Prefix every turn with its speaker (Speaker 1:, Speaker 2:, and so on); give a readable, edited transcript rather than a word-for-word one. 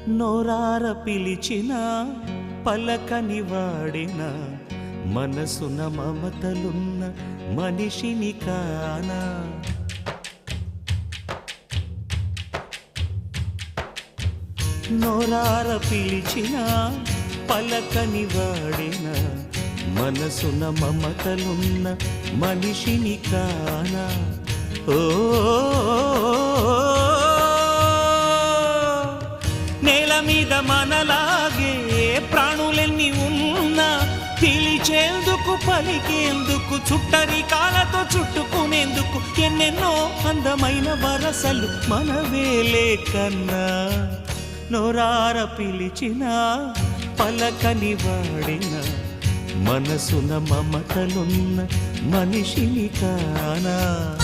Speaker 1: నోరార పిలిచిన పలకని వాడిన మనసున మమతలున్న మనిషిని కానా. నోరార పిలిచిన పలకని వాడిన మనసున మమతలున్న మనిషిని కానా. ఓ నేల మీద మనలాగే ప్రాణులెన్ని ఉన్నా పిలిచేందుకు పలికేందుకు చుట్టరికాలతో చుట్టుకునేందుకు ఎన్నెన్నో అందమైన వరసలు మనవేలే కన్నా. నోరార పిలిచిన పలకని వాడిన మనసున మమతలున్న మనిషిని కానా.